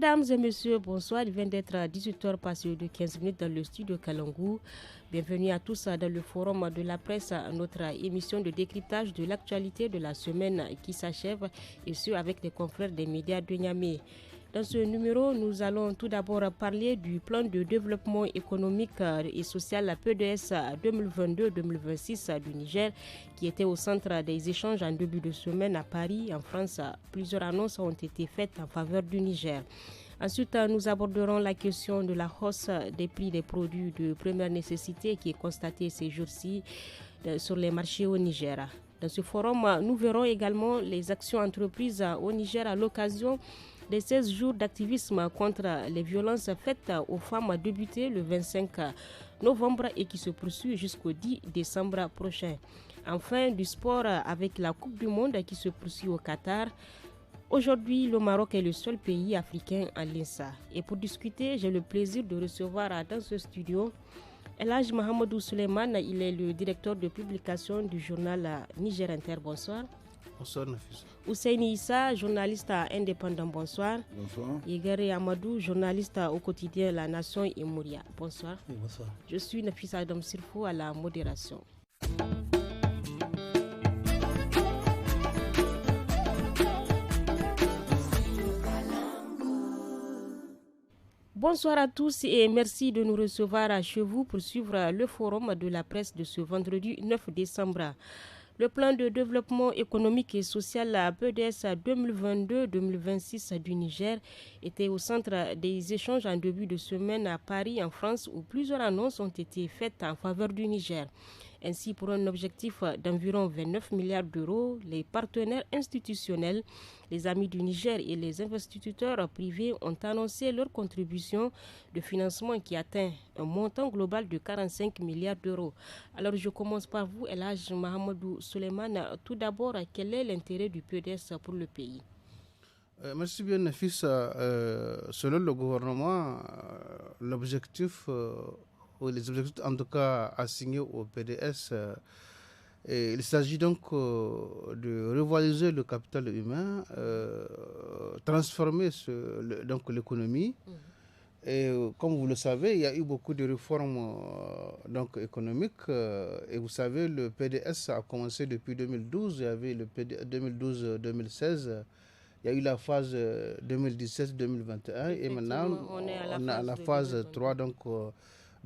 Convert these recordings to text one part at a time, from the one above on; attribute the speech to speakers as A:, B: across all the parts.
A: Mesdames et messieurs, bonsoir. Il vient d'être 18h passé de 15 minutes dans le studio Kalangou. Bienvenue à tous dans le forum de la presse, notre émission de décryptage de l'actualité de la semaine qui s'achève, et ce avec les confrères des médias de Niamey. Dans ce numéro, nous allons tout d'abord parler du plan de développement économique et social PDS 2022-2026 du Niger, qui était au centre des échanges en début de semaine à Paris, en France. Plusieurs annonces ont été faites en faveur du Niger. Ensuite, nous aborderons la question de la hausse des prix des produits de première nécessité qui est constatée ces jours-ci sur les marchés au Niger. Dans ce forum, nous verrons également les actions entreprises au Niger à l'occasion des 16 jours d'activisme contre les violences faites aux femmes débuté le 25 novembre et qui se poursuit jusqu'au 10 décembre prochain. Enfin, du sport avec la Coupe du Monde qui se poursuit au Qatar. Aujourd'hui, le Maroc est le seul pays africain en l'INSA. Et pour discuter, j'ai le plaisir de recevoir dans ce studio Elhaj Mohamedou Suleiman. Il est le directeur de publication du journal Niger Inter. Bonsoir.
B: Bonsoir Nafisa.
A: Ousseini Issa, journaliste indépendant, bonsoir.
C: Bonsoir.
A: Yegare Amadou, journaliste au quotidien La Nation et Mouria. Bonsoir.
C: Oui, bonsoir.
A: Je suis Nafisa Adam Sirfo à la modération. Bonsoir à tous et merci de nous recevoir chez vous pour suivre le forum de la presse de ce vendredi 9 décembre. Le plan de développement économique et social PDS 2022-2026 du Niger était au centre des échanges en début de semaine à Paris, en France, où plusieurs annonces ont été faites en faveur du Niger. Ainsi, pour un objectif d'environ 29 milliards d'euros, les partenaires institutionnels, les amis du Niger et les investisseurs privés ont annoncé leur contribution de financement qui atteint un montant global de 45 milliards d'euros. Alors, je commence par vous, Elhaj Mohamedou Suleiman. Tout d'abord, quel est l'intérêt du PDS pour le pays?
B: Merci bien, Nafis. Selon le gouvernement, l'objectif, ou les objectifs en tout cas assignés au PDS, il s'agit donc de revaloriser le capital humain, transformer donc l'économie. Et comme vous le savez, il y a eu beaucoup de réformes donc économiques. Et vous savez, le PDS a commencé depuis 2012. Il y avait le 2012-2016. Il y a eu la phase 2017-2021. Et maintenant, on est à la phase 3, donc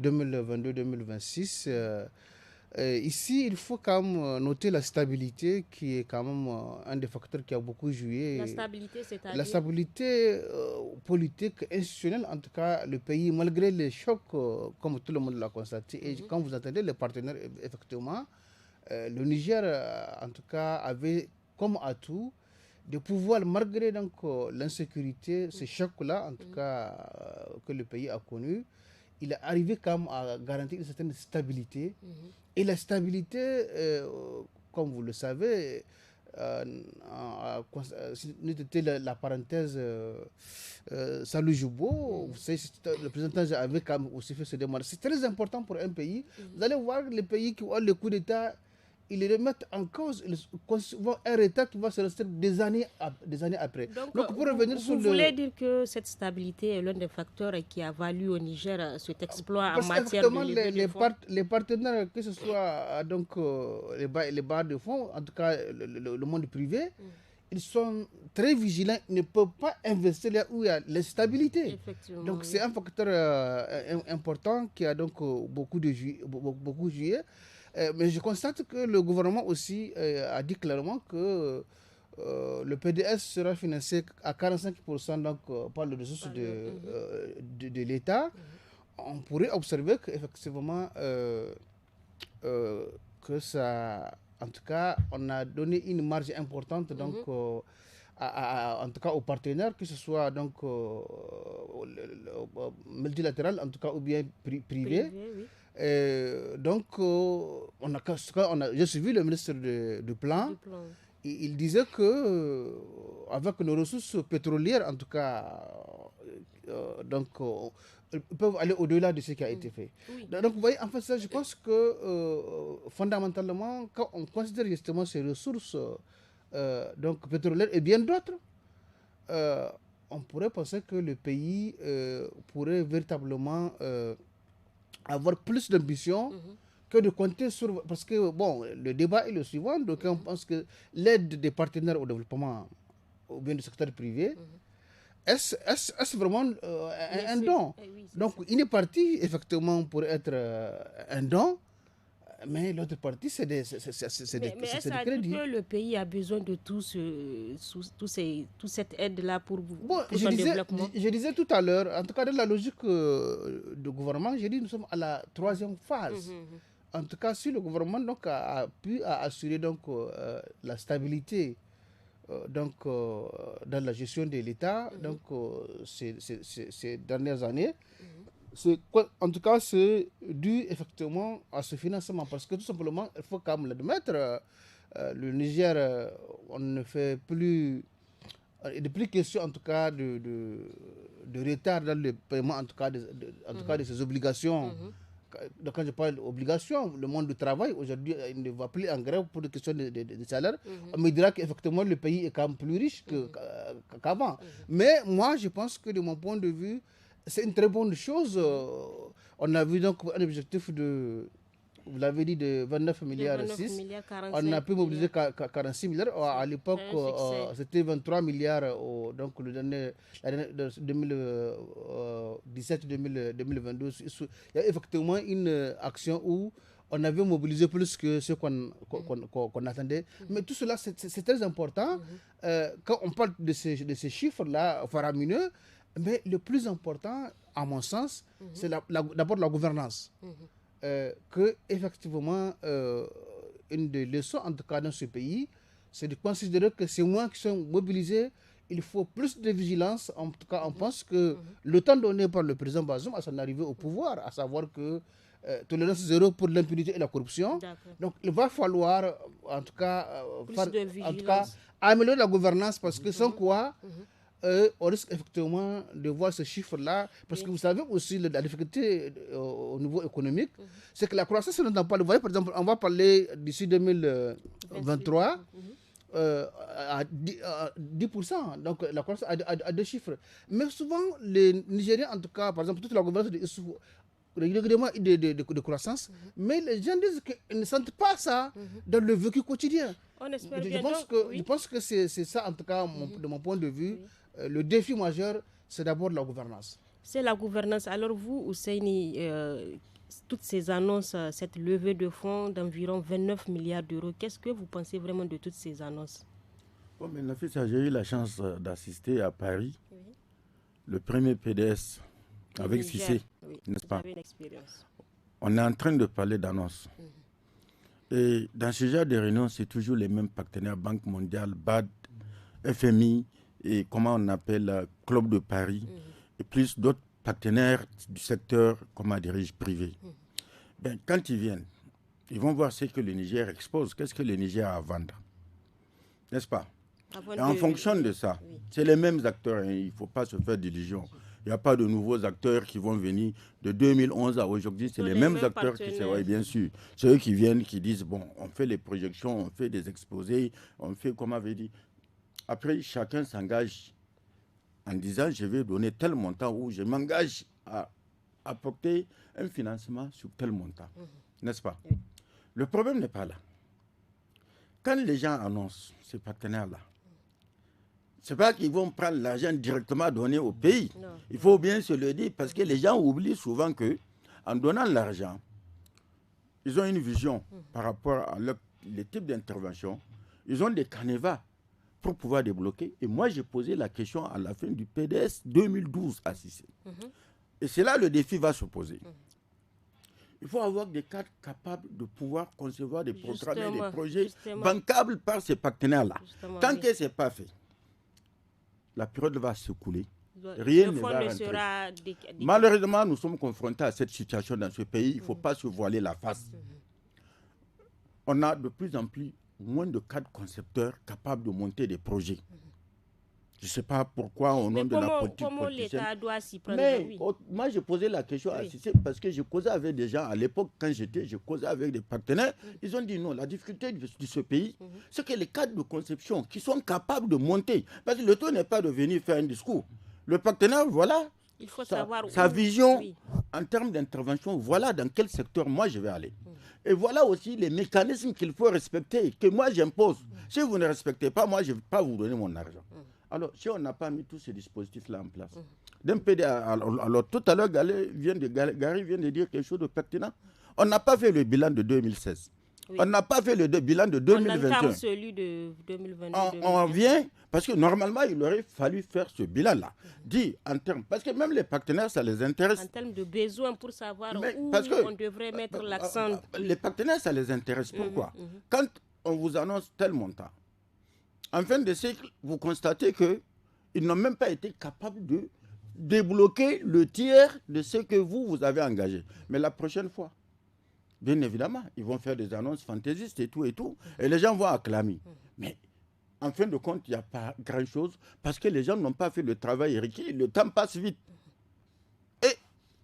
B: 2022-2026. Ici, il faut quand même noter la stabilité qui est quand même un des facteurs qui a beaucoup joué.
A: La stabilité, c'est-à-dire
B: la stabilité politique, institutionnelle, en tout cas, le pays, malgré les chocs, comme tout le monde l'a constaté, et quand vous entendez les partenaires, effectivement, le Niger, en tout cas, avait comme atout de pouvoir, malgré donc l'insécurité, ces chocs-là, en tout cas, que le pays a connu, il est arrivé quand même à garantir une certaine stabilité. Et la stabilité, comme vous le savez, c'était la parenthèse Salou Joubo, le président avait quand même aussi fait ce demande. C'est très important pour un pays. Vous allez voir les pays qui ont le coup d'État, ils les remettent en cause, ils vont un retard qui va se rester des années après.
A: Donc pour revenir vous voulez dire que cette stabilité est l'un des facteurs qui a valu au Niger cet exploit en matière de levée de fonds.
B: Les partenaires, que ce soit donc, les barres de fonds, en tout cas le monde privé, ils sont très vigilants, ils ne peuvent pas investir là où il y a l'instabilité. Donc c'est un facteur important qui a donc beaucoup joué. Mais je constate que le gouvernement aussi a dit clairement que le PDS sera financé à 45% donc, par les ressources de l'État. On pourrait observer qu'effectivement, que ça, en tout cas, on a donné une marge importante donc, en tout cas aux partenaires, que ce soit donc multilatéral, en tout cas, ou bien privé. Oui. Donc, j'ai suivi le ministre du plan. Il disait que avec nos ressources pétrolières, en tout cas, donc, ils peuvent aller au-delà de ce qui a été fait. Oui. Donc, vous voyez, en fait, ça, je pense que fondamentalement, quand on considère justement ces ressources donc pétrolières et bien d'autres, on pourrait penser que le pays pourrait véritablement avoir plus d'ambition que de compter sur... Parce que, bon, le débat est le suivant. Donc, on pense que l'aide des partenaires au développement, ou bien du secteur privé, est-ce vraiment un don?
A: Oui,
B: Donc,
A: ça.
B: une partie, effectivement, pourrait être un don, mais l'autre partie, c'est des
A: Mais est-ce
B: crédits.
A: que le pays a besoin de toute cette aide-là pour son développement?
B: Je disais tout à l'heure, en tout cas dans la logique du gouvernement, j'ai dit nous sommes à la 3e phase. En tout cas, si le gouvernement donc, a pu assurer donc, la stabilité dans la gestion de l'État donc, ces dernières années, en tout cas, c'est dû effectivement à ce financement. Parce que tout simplement, il faut quand même l'admettre, le Niger, on ne fait plus... Il n'est plus question en tout cas de retard dans le paiement en tout cas de ses obligations. Donc, quand je parle d'obligations, le monde du travail aujourd'hui il ne va plus en grève pour des questions de salaire. On me dira qu'effectivement le pays est quand même plus riche qu'avant. Mais moi je pense que de mon point de vue, c'est une très bonne chose. On a vu donc un objectif de, vous l'avez dit, de 29 milliards. On a pu mobiliser 46 milliards. À l'époque, c'était 23 milliards. Donc, l'année 2017-2022, il y a effectivement une action où on avait mobilisé plus que ce qu'on attendait. Mais tout cela, c'est très important. Quand on parle de ces chiffres-là faramineux, mais le plus important, à mon sens, c'est d'abord la gouvernance. Que effectivement une des leçons en tout cas dans ce pays, c'est de considérer que c'est moins qui sont mobilisés. Il faut plus de vigilance. En tout cas, on pense que le temps donné par le président Bazoum à son arrivée au pouvoir, à savoir que tolérance zéro pour l'impunité et la corruption. Donc il va falloir en tout cas, améliorer la gouvernance parce que sans quoi on risque effectivement de voir ce chiffre-là, parce que vous savez aussi la difficulté au niveau économique, c'est que la croissance ne n'entend pas. Vous voyez, par exemple, on va parler d'ici 2023 à 10%, donc la croissance à 2 chiffres. Mais souvent, les Nigériens, en tout cas, par exemple, toute la gouvernance de régulièrement de croissance, mais les gens disent qu'ils ne sentent pas ça dans le vécu quotidien.
A: On espère bien.
B: Je pense que c'est ça, en tout cas, de mon point de vue. Le défi majeur, c'est d'abord la gouvernance.
A: C'est la gouvernance. Alors vous, Ousseini, toutes ces annonces, cette levée de fonds d'environ 29 milliards d'euros, qu'est-ce que vous pensez vraiment de toutes ces annonces?
C: Bon, mais j'ai eu la chance d'assister à Paris, le premier PDS avec Cissé, n'est-ce pas? On est en train de parler d'annonces. Et dans ce genre de réunions, c'est toujours les mêmes partenaires, Banque mondiale, BAD, FMI, et comment on appelle Club de Paris, et plus d'autres partenaires du secteur, comment dirais-je, privé. Ben, quand ils viennent, ils vont voir ce que le Niger expose, qu'est-ce que le Niger a à vendre, n'est-ce pas? Et en fonction de ça, c'est les mêmes acteurs, hein, il ne faut pas se faire d'illusions. Il n'y a pas de nouveaux acteurs qui vont venir de 2011 à aujourd'hui. C'est les mêmes acteurs qui sont, bien sûr. C'est eux qui viennent, qui disent, bon, on fait les projections, on fait des exposés, on fait, comme on avait dit. Après, chacun s'engage en disant, je vais donner tel montant ou je m'engage à apporter un financement sur tel montant. N'est-ce pas? Le problème n'est pas là. Quand les gens annoncent ces partenaires-là, ce n'est pas qu'ils vont prendre l'argent directement donné au pays. Non. Il faut bien se le dire parce que les gens oublient souvent qu'en donnant l'argent, ils ont une vision par rapport à les types d'intervention. Ils ont des canevas pour pouvoir débloquer. Et moi, j'ai posé la question à la fin du PDS 2012 à Cissé. Et c'est là le défi va se poser. Il faut avoir des cadres capables de pouvoir concevoir des programmes et des projets bancables par ces partenaires-là. Tant que ce n'est pas fait, la période va s'écouler. Rien ne va rentrer. Malheureusement, nous sommes confrontés à cette situation dans ce pays. Il ne faut pas se voiler la face. On a de plus en plus moins de cadres concepteurs capables de monter des projets. Je ne sais pas pourquoi au nom de la politique
A: comment l'État doit s'y prendre?
C: Mais moi, j'ai posé la question à Cissé parce que je causais avec des gens. À l'époque, quand je causais avec des partenaires. Ils ont dit non, la difficulté de ce pays, c'est que les cadres de conception qui sont capables de monter, parce que le tout n'est pas de venir faire un discours. Le partenaire, voilà,
A: il faut savoir
C: sa vision en termes d'intervention, voilà dans quel secteur moi je vais aller. Et voilà aussi les mécanismes qu'il faut respecter, que moi j'impose. Si vous ne respectez pas, moi je ne vais pas vous donner mon argent. Alors, si on n'a pas mis tous ces dispositifs-là en place, alors tout à l'heure, Gary vient de dire quelque chose de pertinent. On n'a pas fait le bilan de 2016. Oui. On n'a pas fait le bilan de 2021.
A: On entame celui de 2022.
C: On vient, parce que normalement, il aurait fallu faire ce bilan-là. Dit en termes, parce que même les partenaires, ça les intéresse.
A: En termes de besoins pour savoir où on devrait mettre l'accent.
C: Les partenaires, ça les intéresse. Pourquoi? Quand on vous annonce tel montant, en fin de cycle, vous constatez qu'ils n'ont même pas été capables de débloquer le tiers de ce que vous avez engagé. Mais la prochaine fois, bien évidemment, ils vont faire des annonces fantaisistes et tout, et les gens vont acclamer. Mais en fin de compte, il n'y a pas grand-chose parce que les gens n'ont pas fait le travail requis. Le temps passe vite. Et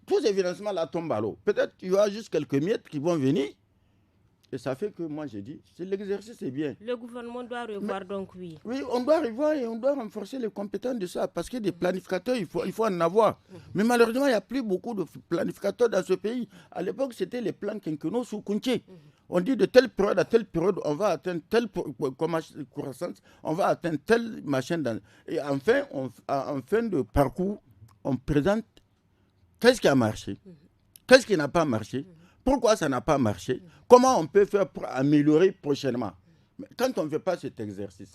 C: tous ces financements-là tombent à l'eau. Peut-être qu'il y aura juste quelques miettes qui vont venir. Et ça fait que moi, j'ai dit, l'exercice est bien.
A: Le gouvernement doit revoir donc, oui.
C: Oui, on doit revoir et on doit renforcer les compétences de ça. Parce que des planificateurs, il faut en avoir. Mais malheureusement, il n'y a plus beaucoup de planificateurs dans ce pays. À l'époque, c'était les plans quinquennaux sous Kounché. On dit de telle période à telle période, on va atteindre telle croissance, on va atteindre tel machin. Et enfin, en fin de parcours, on présente qu'est-ce qui a marché, qu'est-ce qui n'a pas marché. Pourquoi ça n'a pas marché? Comment on peut faire pour améliorer prochainement? Mais quand on ne fait pas cet exercice,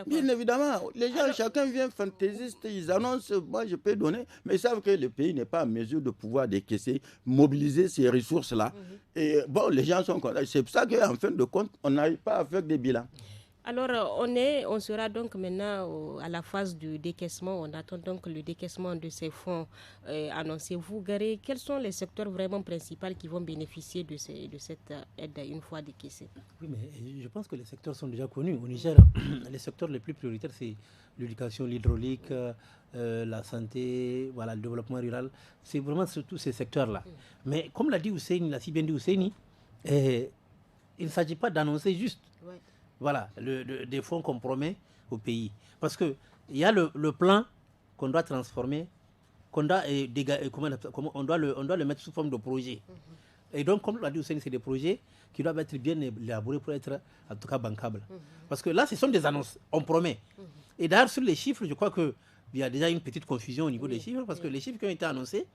C: bien évidemment, les gens, chacun vient fantaisiste, ils annoncent, moi je peux donner, mais ils savent que le pays n'est pas en mesure de pouvoir décaisser, mobiliser ces ressources-là. Et bon, les gens sont contents. C'est pour ça qu'en fin de compte, on n'arrive pas à faire des bilans.
A: Alors, on sera donc maintenant à la phase du décaissement. On attend donc le décaissement de ces fonds annoncés. Vous, Gary, quels sont les secteurs vraiment principaux qui vont bénéficier de cette aide une fois décaissée?
D: Oui, mais je pense que les secteurs sont déjà connus. Au Niger, les secteurs les plus prioritaires, c'est l'éducation, l'hydraulique, la santé, voilà, le développement rural. C'est vraiment tous ces secteurs-là. Mais comme l'a si bien dit Ousseini, il ne s'agit pas d'annoncer juste. Ouais. Voilà, des fonds qu'on promet au pays. Parce qu'il y a le plan qu'on doit transformer, qu'on doit, on doit le mettre sous forme de projet. Et donc, comme l'a dit Hussein, c'est des projets qui doivent être bien élaborés pour être, en tout cas, bancables. Parce que là, ce sont des annonces, on promet. Et d'ailleurs, sur les chiffres, je crois qu'il y a déjà une petite confusion au niveau des chiffres, parce que les chiffres qui ont été annoncés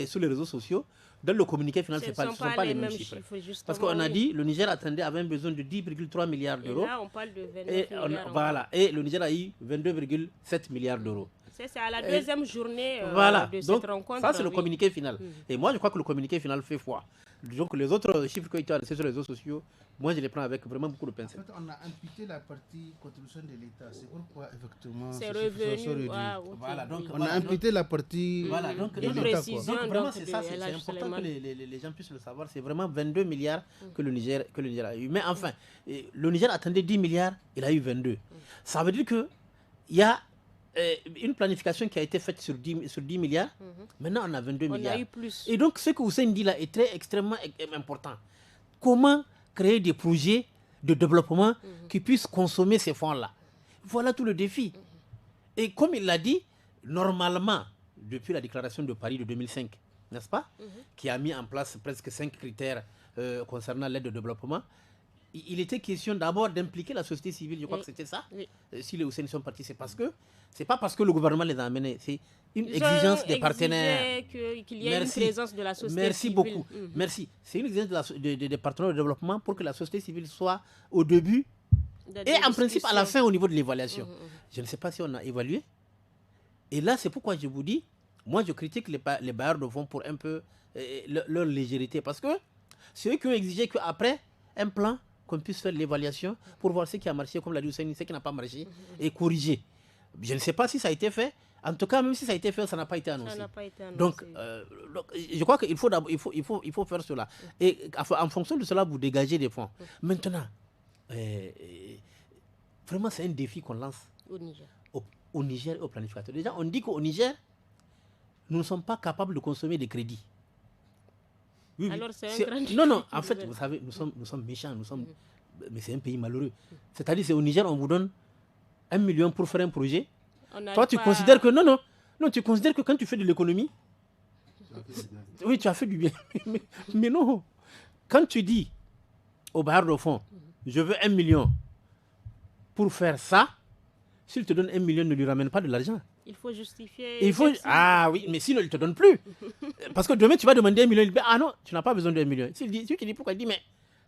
D: sur les réseaux sociaux, dans le communiqué final, ce ne sont pas les mêmes chiffres. Parce qu'on a dit le Niger avait besoin de 10,3 milliards d'euros.
A: Et là, on parle de 29 milliards.
D: Voilà, et le Niger a eu 22,7 milliards d'euros.
A: C'est à la deuxième journée de cette rencontre.
D: Ça, c'est le communiqué final. Et moi, je crois que le communiqué final fait foi. Donc, les autres chiffres qui ont été annoncés sur les réseaux sociaux, moi, je les prends avec vraiment beaucoup de pincettes.
B: En fait, on a imputé la partie contribution de l'État. C'est pourquoi, effectivement,
A: c'est revenu.
D: Voilà, donc,
B: on a imputé la partie
D: de
B: l'État.
D: Donc, vraiment, c'est ça. C'est important que les gens puissent le savoir. C'est vraiment 22 milliards que le Niger a eu. Mais enfin, le Niger attendait 10 milliards, il a eu 22. Ça veut dire qu'il y a une planification qui a été faite sur 10 milliards. Maintenant, on a 22 milliards.
A: On a eu plus.
D: Et donc, ce que Hussein dit là est extrêmement important. Comment créer des projets de développement qui puissent consommer ces fonds-là? Voilà tout le défi. Et comme il l'a dit, normalement, depuis la déclaration de Paris de 2005, n'est-ce pas, qui a mis en place presque 5 critères concernant l'aide au développement, il était question d'abord d'impliquer la société civile. Je crois que c'était ça. Si les Hussein sont partis, c'est pas parce que le gouvernement les a amenés, c'est une exigence des partenaires.
A: Qu'il y ait une présence de la société
D: Merci
A: civile.
D: Beaucoup. Merci. C'est une exigence des partenaires de développement pour que la société civile soit au début et en principe à la fin au niveau de l'évaluation. Je ne sais pas si on a évalué. Et là, c'est pourquoi je vous dis, moi je critique les bailleurs de fonds pour un peu leur légèreté. Parce que c'est eux qui ont exigé qu'après un plan, qu'on puisse faire l'évaluation pour voir ce qui a marché, comme l'a dit Hussein, ce qui n'a pas marché, et corriger. Je ne sais pas si ça a été fait. En tout cas, même si ça a été fait, ça n'a pas été annoncé. Donc, je crois qu'il faut faire cela. Et en fonction de cela, vous dégagez des fonds. Maintenant, vraiment, c'est un défi qu'on lance au Niger et au planificateur. Déjà, on dit qu'au Niger, nous ne sommes pas capables de consommer des crédits.
A: Oui, alors c'est un grand...
D: Non, en fait, vous savez, nous sommes méchants, mais c'est un pays malheureux. C'est-à-dire, c'est au Niger, on vous donne 1 million pour faire un projet. Toi, tu considères que... Non, tu considères que quand tu fais de l'économie, oui, tu as fait du bien. mais non, quand tu dis au bailleur de fonds, je veux 1 million pour faire ça, s'il te donne 1 million, ne lui ramène pas de l'argent.
A: Il faut justifier.
D: Ah oui, mais sinon, il ne te donne plus. Parce que demain, tu vas demander 1 million. Il dit, ah non, tu n'as pas besoin de 1 million. Celui qui dit pourquoi, il dit, mais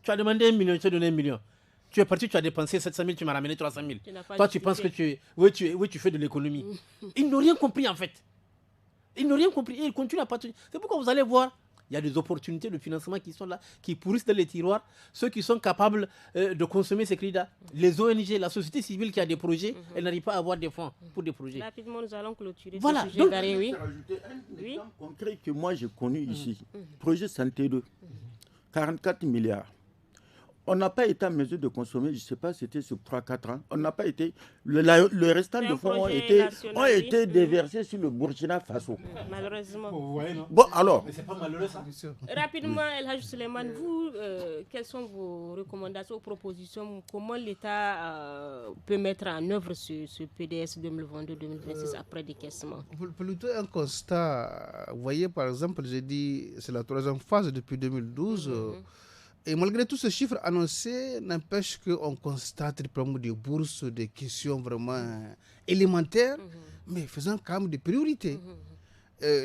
D: tu as demandé 1 million, je t'ai donné 1 million. Tu es parti, tu as dépensé 700 000, tu m'as ramené 300 000. Toi, tu penses que tu fais de l'économie. Ils n'ont rien compris, en fait. Ils n'ont rien compris. Et ils continuent à partir. C'est pourquoi vous allez voir, il y a des opportunités de financement qui sont là, qui pourrissent dans les tiroirs. Ceux qui sont capables de consommer ces crédits-là, les ONG, la société civile qui a des projets, elle n'arrive pas à avoir des fonds pour des projets.
A: Rapidement, nous allons clôturer
D: ce
A: sujet.
C: Donc, je vais rajouter un exemple concret que moi j'ai connu ici. Projet Santé 2, 44 milliards. On n'a pas été en mesure de consommer, je ne sais pas, c'était sur 3-4 ans. On n'a pas été. Le restant de fonds ont été déversés sur le Burkina Faso.
A: Malheureusement.
C: Bon, alors.
D: Mais c'est pas malheureux ça.
A: Rapidement, El Hadj Suleiman, vous, quelles sont vos recommandations, propositions? Comment l'État peut mettre en œuvre ce PDS 2022-2026 après décaissement?
B: Plutôt un constat. Vous voyez, par exemple, j'ai dit c'est la troisième phase depuis 2012. Et malgré tous ces chiffres annoncés, n'empêche qu'on constate des problèmes de bourse, des questions vraiment élémentaires, mais faisant quand même des priorités.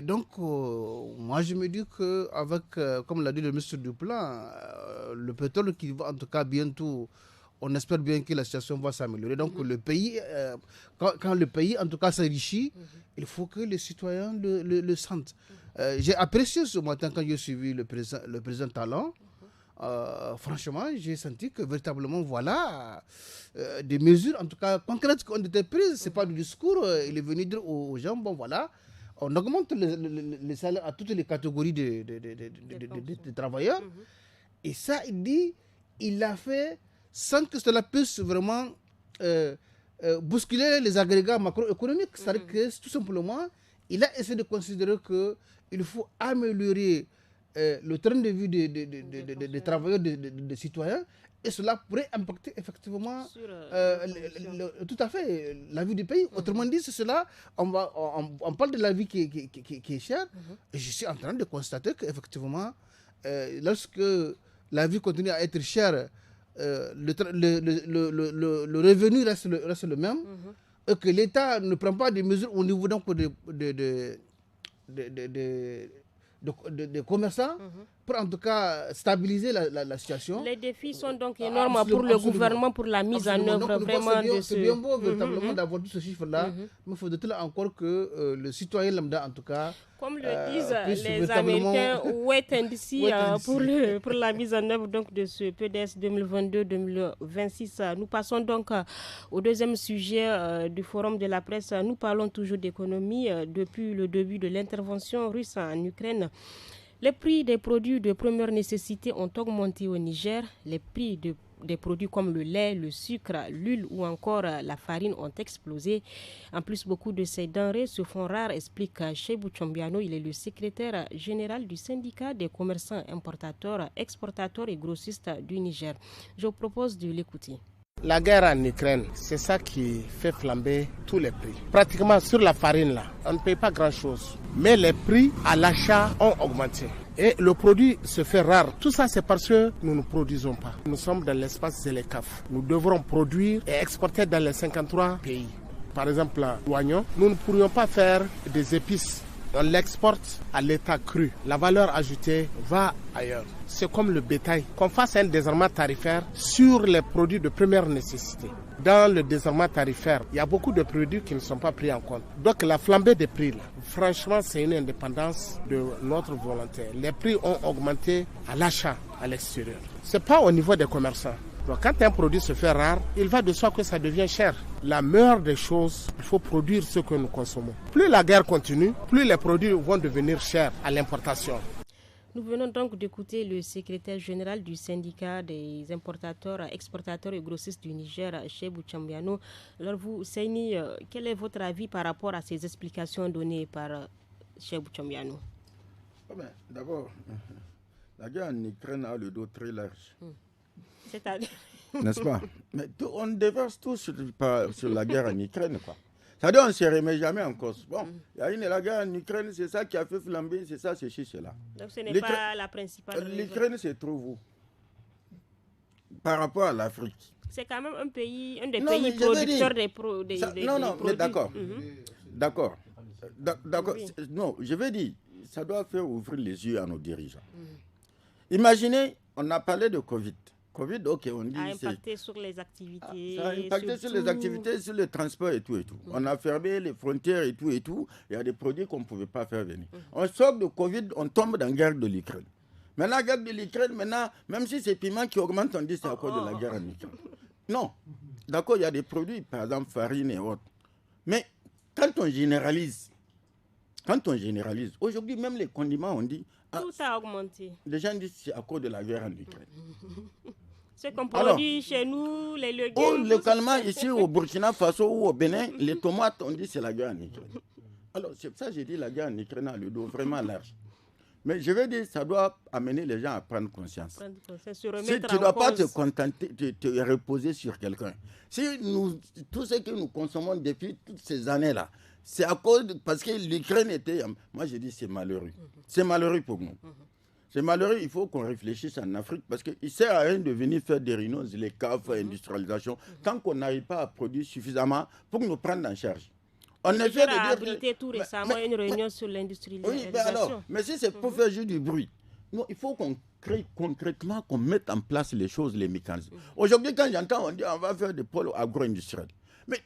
B: Donc, moi, je me dis qu'avec, comme l'a dit le ministre du Plan, le pétrole qui va en tout cas bientôt, on espère bien que la situation va s'améliorer. Donc, le pays, quand le pays en tout cas s'enrichit, il faut que les citoyens le sentent. J'ai apprécié ce matin quand j'ai suivi le président Talon. Franchement, j'ai senti que véritablement, voilà, des mesures, en tout cas concrètes qui ont été prises. Ce n'est pas du discours. Il est venu dire aux gens, bon voilà, on augmente les salaires à toutes les catégories de travailleurs. Et ça, il dit, il l'a fait sans que cela puisse vraiment bousculer les agrégats macroéconomiques. C'est-à-dire que tout simplement, il a essayé de considérer qu'il faut améliorer le train de vie des travailleurs, des citoyens, et cela pourrait impacter effectivement tout à fait la vie du pays. Autrement dit, c'est cela, on parle de la vie qui est chère, et je suis en train de constater qu'effectivement, lorsque la vie continue à être chère, le revenu reste le même, et que l'État ne prend pas des mesures au niveau donc des commerçants pour en tout cas stabiliser la situation.
A: Les défis sont donc énormes pour le gouvernement pour la mise en œuvre vraiment de ce...
B: C'est bien beau véritablement d'avoir tout ce chiffre-là, mais il faudrait encore que le citoyen lambda en tout cas...
A: Comme le disent les Américains, wait and see pour la mise en œuvre donc, de ce PDS 2022-2026. Nous passons donc au deuxième sujet du forum de la presse. Nous parlons toujours d'économie. Depuis le début de l'intervention russe en Ukraine, les prix des produits de première nécessité ont augmenté au Niger. Les prix des produits comme le lait, le sucre, l'huile ou encore la farine ont explosé. En plus, beaucoup de ces denrées se font rares, explique Cheibou Chombiano. Il est le secrétaire général du syndicat des commerçants importateurs, exportateurs et grossistes du Niger. Je vous propose de l'écouter.
E: La guerre en Ukraine, c'est ça qui fait flamber tous les prix. Pratiquement sur la farine, là, on ne paye pas grand-chose. Mais les prix à l'achat ont augmenté. Et le produit se fait rare. Tout ça, c'est parce que nous ne produisons pas. Nous sommes dans l'espace ZLECAf. Nous devrons produire et exporter dans les 53 pays. Par exemple, l'oignon, nous ne pourrions pas faire des épices. On l'exporte à l'état cru. La valeur ajoutée va ailleurs. C'est comme le bétail. Qu'on fasse un désarmement tarifaire sur les produits de première nécessité. Dans le désarmement tarifaire, il y a beaucoup de produits qui ne sont pas pris en compte. Donc la flambée des prix, là, franchement, c'est une indépendance de notre volonté. Les prix ont augmenté à l'achat à l'extérieur. Ce n'est pas au niveau des commerçants. Donc quand un produit se fait rare, il va de soi que ça devient cher. La meilleure des choses, il faut produire ce que nous consommons. Plus la guerre continue, plus les produits vont devenir chers à l'importation.
A: Nous venons donc d'écouter le secrétaire général du syndicat des importateurs, exportateurs et grossistes du Niger, Chebou Chambiano. Alors vous, Seini, quel est votre avis par rapport à ces explications données par Chebou Chambiano?
C: D'abord, la guerre en Ukraine a le dos très large.
A: C'est-à-dire
C: N'est-ce pas? Mais on déverse tout sur la guerre en Ukraine, quoi. C'est-à-dire qu'on ne se remet jamais en cause. Bon, il y a la guerre en Ukraine, c'est ça qui a fait flamber, c'est ça, c'est cela.
A: Donc ce n'est pas la principale raison.
C: L'Ukraine se trouve où? Par rapport à l'Afrique.
A: C'est quand même un pays, un des pays producteurs des produits.
C: Mais d'accord. D'accord. Oui. Non, je veux dire, ça doit faire ouvrir les yeux à nos dirigeants. Imaginez, on a parlé de Covid. Covid, ok, on dit...
A: A impacté sur les activités.
C: Ça a impacté sur les activités, sur le transport et tout. On a fermé les frontières et tout. Il y a des produits qu'on ne pouvait pas faire venir. On sort de Covid, on tombe dans la guerre de l'Ukraine. Maintenant, la guerre de l'Ukraine, même si c'est piment qui augmente, on dit c'est à cause de la guerre en Ukraine. Non. D'accord, il y a des produits, par exemple, farine et autres. Mais quand on généralise, aujourd'hui, même les condiments, on dit...
A: Tout a augmenté.
C: Les gens disent que c'est à cause de la guerre en Ukraine.
A: Ce qu'on produit chez nous, les légumes...
C: Localement, ici au Burkina Faso ou au Bénin, les tomates, on dit que c'est la guerre en Ukraine. Alors, c'est pour ça que j'ai dit la guerre en Ukraine a le dos vraiment large. Mais je veux dire, ça doit amener les gens à prendre conscience. Si tu ne dois pas te contenter, te reposer sur quelqu'un. Si tout ce que nous consommons depuis toutes ces années-là, c'est à cause parce que l'Ukraine était... Moi, je dis c'est malheureux. C'est malheureux pour nous. C'est malheureux, il faut qu'on réfléchisse en Afrique parce qu'il ne sert à rien de venir faire des rhinos, les caves, industrialisation, tant qu'on n'arrive pas à produire suffisamment pour nous prendre en charge.
A: On a abrité tout récemment une réunion sur l'industrialisation.
C: Oui, mais si c'est pour faire juste du bruit, non, il faut qu'on crée concrètement, qu'on mette en place les choses, les mécanismes. Aujourd'hui, quand j'entends, on dit on va faire des pôles agro-industriels. Mais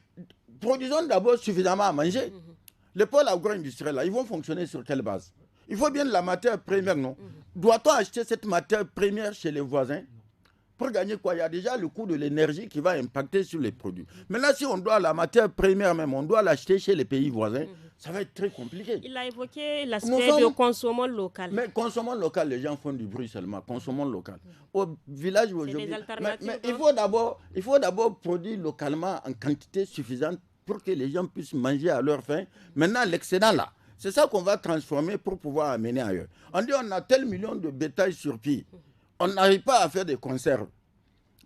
C: produisons d'abord suffisamment à manger. Les pôles agro-industriels, là, ils vont fonctionner sur quelle base? Il faut bien de la matière première, non? Doit-on acheter cette matière première chez les voisins? Pour gagner quoi? Il y a déjà le coût de l'énergie qui va impacter sur les produits. Maintenant, si on doit la matière première même, on doit l'acheter chez les pays voisins, ça va être très compliqué.
A: Il a évoqué l'aspect de consommons local.
C: Mais consommons local, les gens font du bruit seulement. Consommons local. Au village aujourd'hui, mais il faut d'abord produire localement en quantité suffisante pour que les gens puissent manger à leur faim. Maintenant, l'excédent là, c'est ça qu'on va transformer pour pouvoir amener ailleurs. On dit on a tel million de bétail sur pied. On n'arrive pas à faire des conserves.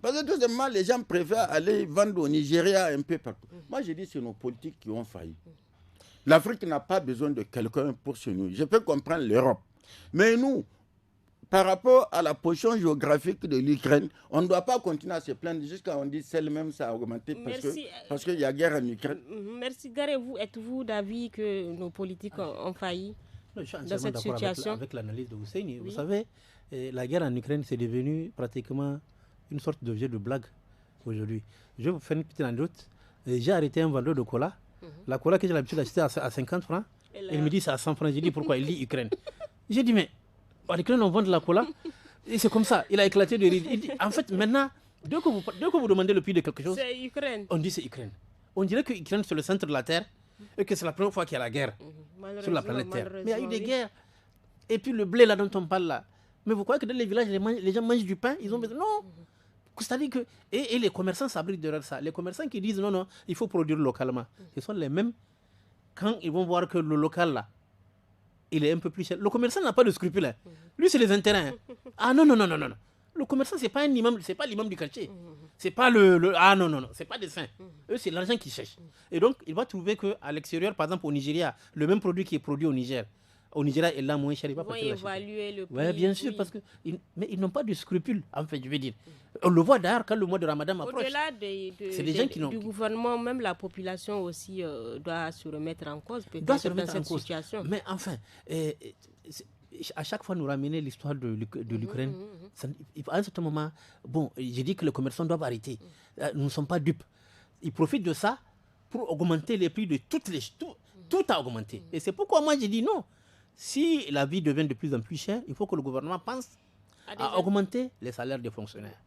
C: Parce que tout simplement, les gens préfèrent aller vendre au Nigeria un peu partout. Moi, je dis que c'est nos politiques qui ont failli. L'Afrique n'a pas besoin de quelqu'un pour se nourrir. Je peux comprendre l'Europe. Mais nous, par rapport à la position géographique de l'Ukraine, on ne doit pas continuer à se plaindre jusqu'à ce qu'on dise celle-même ça a augmenté parce qu'il y a guerre en Ukraine.
A: Merci. Garez-vous, êtes-vous d'avis que nos politiques ont failli dans cette situation?
D: Avec l'analyse de Hussein, oui. Vous savez, la guerre en Ukraine, c'est devenu pratiquement une sorte d'objet de blague aujourd'hui. Je vais vous faire une petite anecdote. J'ai arrêté un vendeur de cola. La cola que j'ai l'habitude d'acheter à 50 francs, il me dit c'est à 100 francs. J'ai dit pourquoi? Il dit Ukraine. J'ai dit mais en Ukraine on vend de la cola et c'est comme ça. Il a éclaté de rire. Il dit en fait maintenant, dès que vous demandez le prix de quelque chose,
A: c'est Ukraine.
D: On dit c'est Ukraine. On dirait que l'Ukraine c'est le centre de la Terre et que c'est la première fois qu'il y a la guerre sur la planète Terre. Mais il y a eu des guerres. Et puis le blé là dont on parle là. Mais vous croyez que dans les villages, les gens mangent du pain? Ils ont besoin. Non. C'est-à-dire que. Et les commerçants s'abritent derrière ça. Les commerçants qui disent non, il faut produire localement. Ce sont les mêmes. Quand ils vont voir que le local là, il est un peu plus cher. Le commerçant n'a pas de scrupules. Hein. Lui, c'est les intérêts. Hein. Ah non. Le commerçant, c'est pas un imam, c'est pas l'imam du quartier. C'est pas ah non. C'est pas des saints. Eux, c'est l'argent qu'ils cherchent. Et donc, il va trouver qu'à l'extérieur, par exemple au Nigeria, le même produit qui est produit au Niger, au Nigeria est là moins cher. Il va
A: évaluer le prix.
D: Oui, bien sûr, parce que mais ils n'ont pas de scrupules, en fait, je veux dire. On le voit d'ailleurs quand le mois de Ramadan approche.
A: Au-delà
D: c'est des gens qui
A: du gouvernement, même la population aussi doit se remettre en cause, peut-être
D: doit se remettre
A: dans cette situation.
D: Mais enfin, à chaque fois nous ramener l'histoire de l'Ukraine, à un certain moment, bon, j'ai dit que les commerçants doivent arrêter. Nous ne sommes pas dupes. Ils profitent de ça pour augmenter les prix de tout a augmenté. Et c'est pourquoi moi j'ai dit non. Si la vie devient de plus en plus chère, il faut que le gouvernement pense à augmenter les salaires des fonctionnaires.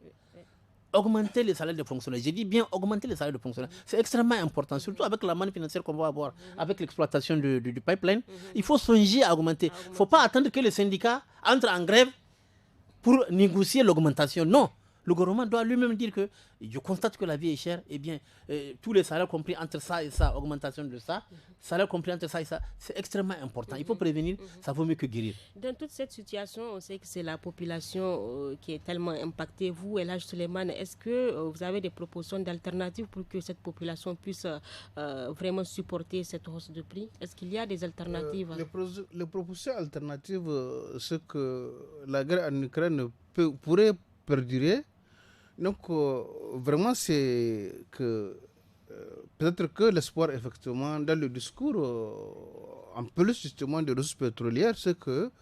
D: augmenter les salaires des fonctionnaires. J'ai dit bien augmenter les salaires des fonctionnaires. C'est extrêmement important, surtout avec la manne financière qu'on va avoir, avec l'exploitation du pipeline. Il faut songer à augmenter. Il ne faut pas attendre que les syndicats entrent en grève pour négocier l'augmentation. Non. Le gouvernement doit lui-même dire que je constate que la vie est chère, eh bien, tous les salaires compris entre ça et ça, augmentation de ça, salaire compris entre ça et ça, c'est extrêmement important. Il faut prévenir, ça vaut mieux que guérir.
A: Dans toute cette situation, on sait que c'est la population qui est tellement impactée. Vous, El Hadj Souleymane, est-ce que vous avez des propositions d'alternatives pour que cette population puisse vraiment supporter cette hausse de prix? Est-ce qu'il y a des alternatives?
B: Les propositions alternatives, c'est que la guerre en Ukraine pourrait perdurer. Donc, vraiment, c'est que peut-être que l'espoir, effectivement, dans le discours, en plus justement des ressources pétrolières, c'est que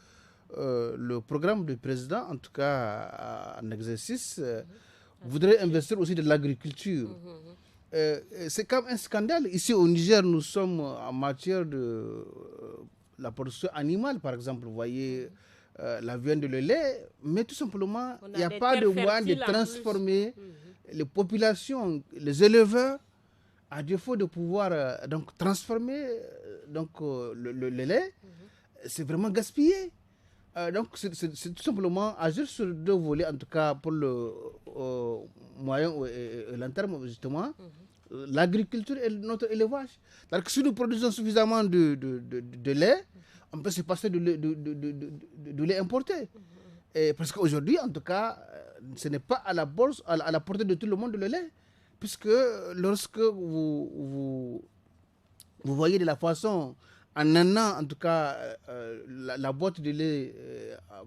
B: le programme du président, en tout cas en exercice, voudrait investir aussi de l'agriculture. C'est comme un scandale. Ici au Niger, nous sommes en matière de la production animale, par exemple, vous voyez. La viande et le lait, mais tout simplement, il n'y a pas de moyen de transformer les populations, les éleveurs, à défaut de pouvoir donc, transformer le lait, c'est vraiment gaspillé. Donc, c'est tout simplement agir sur deux volets, en tout cas pour le moyen et long terme, justement, l'agriculture et notre élevage. C'est-à-dire que si nous produisons suffisamment de lait, on peut se passer de lait importé. Et parce qu'aujourd'hui, en tout cas, ce n'est pas à la bourse, à la portée de tout le monde le lait. Puisque lorsque vous voyez de la façon, en un an, en tout cas, la boîte de lait,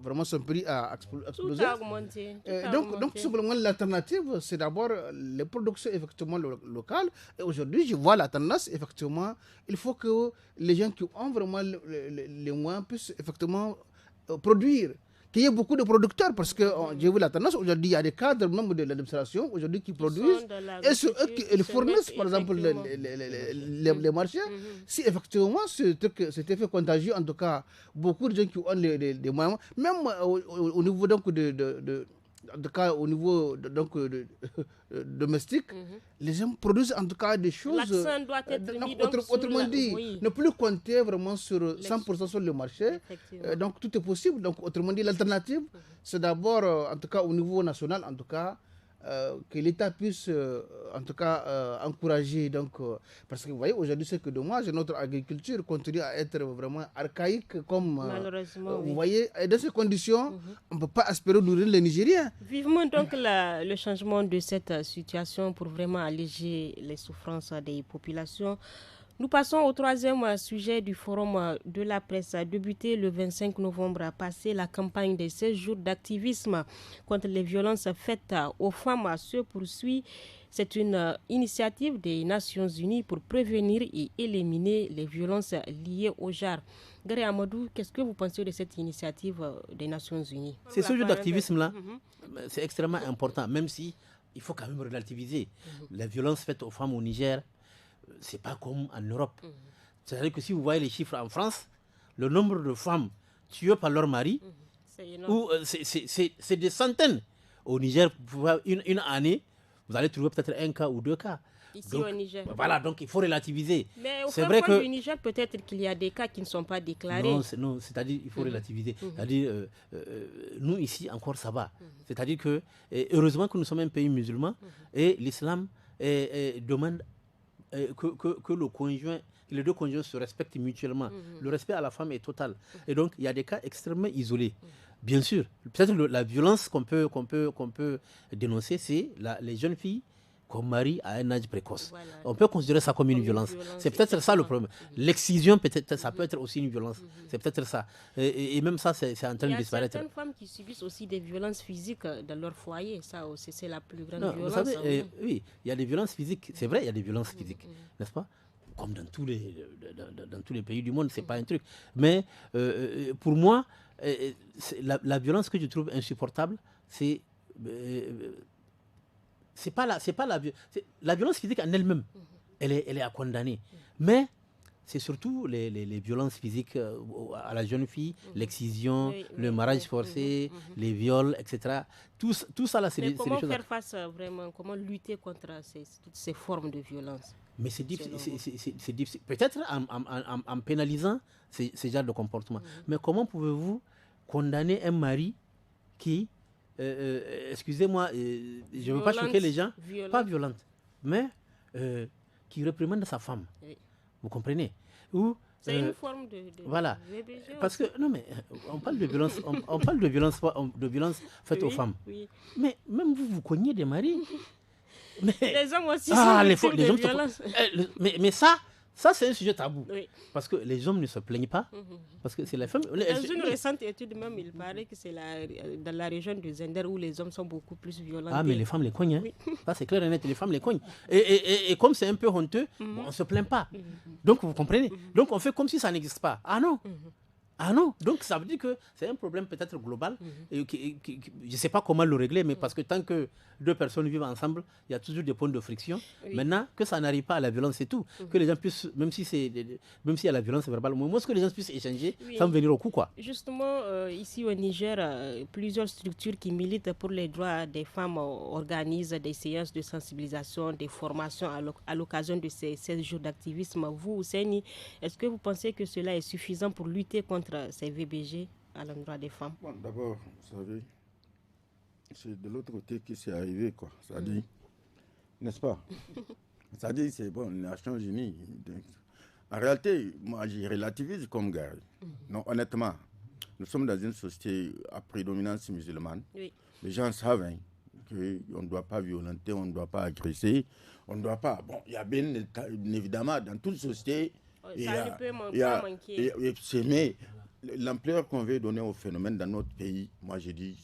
B: vraiment son prix a explosé.
A: Tout a augmenté.
B: Donc, tout simplement, l'alternative, c'est d'abord les productions effectivement locales. Et aujourd'hui, je vois la tendance, effectivement, il faut que les gens qui ont vraiment les moyens puissent effectivement produire. Qu'il y ait beaucoup de producteurs, parce que j'ai vu la tendance, aujourd'hui, il y a des cadres membres de l'administration aujourd'hui qui produisent, et c'est eux qui fournissent, par exemple, les marchés. Si effectivement cet effet contagieux, en tout cas, beaucoup de gens qui ont les moyens, même au niveau donc en tout cas au niveau donc domestique, les gens produisent en tout cas des choses.
A: L'accent doit être mis
B: autrement dit, ne plus compter vraiment sur 100% sur le marché. Donc tout est possible. Donc autrement dit, l'alternative, c'est d'abord en tout cas au niveau national, en tout cas que l'État puisse en tout cas encourager, donc parce que vous voyez aujourd'hui c'est que dommage, notre agriculture continue à être vraiment archaïque comme vous voyez, et dans ces conditions on ne peut pas espérer nourrir les Nigériens.
A: Vivement donc le changement de cette situation pour vraiment alléger les souffrances des populations. Nous passons au troisième sujet du forum de la presse. Débuté le 25 novembre passé, la campagne des 16 jours d'activisme contre les violences faites aux femmes se poursuit. C'est une initiative des Nations Unies pour prévenir et éliminer les violences liées au genre. Gary Amadou, qu'est-ce que vous pensez de cette initiative des Nations Unies?
D: Ces jours d'activisme-là, c'est extrêmement important, même si il faut quand même relativiser. Les violences faites aux femmes au Niger, c'est pas comme en Europe. C'est-à-dire que si vous voyez les chiffres en France, le nombre de femmes tuées par leur mari, c'est des centaines. Au Niger, une année, vous allez trouver peut-être un cas ou deux cas.
A: Ici au Niger.
D: Voilà, donc il faut relativiser.
A: Mais au vrai que du Niger, peut-être qu'il y a des cas qui ne sont pas déclarés.
D: Non, c'est-à-dire il faut relativiser. C'est-à-dire, nous ici encore ça va. C'est-à-dire que, heureusement que nous sommes un pays musulman et l'islam demande que les deux conjoints se respectent mutuellement. Le respect à la femme est total. Et donc, il y a des cas extrêmement isolés. Bien sûr, peut-être la violence qu'on peut dénoncer, c'est les jeunes filles qu'on marie à un âge précoce. Voilà. On peut considérer ça comme une violence. C'est peut-être ça le problème. L'excision, peut-être, ça peut être aussi une violence. C'est peut-être ça. Et même ça, c'est en train de disparaître.
A: Il y a certaines femmes qui subissent aussi des violences physiques dans leur foyer. Ça aussi, c'est la plus grande violence.
D: Vous savez, oui, il y a des violences physiques. C'est vrai, il y a des violences physiques. N'est-ce pas? Comme dans tous les pays du monde, c'est pas un truc. Mais pour moi, la violence que je trouve insupportable, c'est pas la violence physique en elle-même. Elle est à condamner. Mais c'est surtout les violences physiques à la jeune fille, l'excision, le mariage forcé, les viols, etc. Tout ça, là, c'est des choses...
A: Comment faire face vraiment, comment lutter contre toutes ces formes de violence?
D: Mais c'est difficile. Peut-être en pénalisant ces genres de comportements. Mais comment pouvez-vous condamner un mari qui, excusez-moi, je ne veux pas choquer les gens, pas violente, mais qui réprimande sa femme? Oui. Vous comprenez?
A: C'est une forme de
D: voilà. Parce que non mais on parle de violence, on parle de violence faite aux femmes. Oui. Mais même vous cognez des maris.
A: Mais, les hommes aussi sont victimes de violence.
D: Mais ça c'est un sujet tabou. Oui. Parce que les hommes ne se plaignent pas. Parce que c'est la femme.
A: Dans une récente étude même, il paraît que c'est dans la région de Zender où les hommes sont beaucoup plus violents.
D: Ah, mais les femmes les cognent. Hein. Oui. Ça, c'est clair et net. Les femmes les cognent. Et comme c'est un peu honteux, on ne se plaint pas. Donc, vous comprenez? Donc, on fait comme si ça n'existe pas. Ah non. Ah non, donc ça veut dire que c'est un problème peut-être global. Et je ne sais pas comment le régler, mais parce que tant que deux personnes vivent ensemble, il y a toujours des points de friction. Oui. Maintenant, que ça n'arrive pas à la violence, c'est tout. Que les gens puissent, même s'il y a la violence verbale, au moins que les gens puissent échanger sans venir au coup, quoi.
A: Justement, ici au Niger, plusieurs structures qui militent pour les droits des femmes organisent des séances de sensibilisation, des formations à l'occasion de ces 16 jours d'activisme. Vous, Ousseini, est-ce que vous pensez que cela est suffisant pour lutter contre ces VBG à l'endroit des femmes?
C: Bon, d'abord, vous savez, c'est de l'autre côté qui c'est arrivé, quoi. Ça dit, n'est-ce pas? Ça dit, c'est bon, les Nations Unies. En réalité, moi, j'y relativise comme Gary. Non, honnêtement, nous sommes dans une société à prédominance musulmane. Oui. Les gens savent qu'on ne doit pas violenter, on ne doit pas agresser, on ne doit pas... Bon, il y a bien évidemment, dans toute société, mais l'ampleur qu'on veut donner au phénomène dans notre pays, moi je dis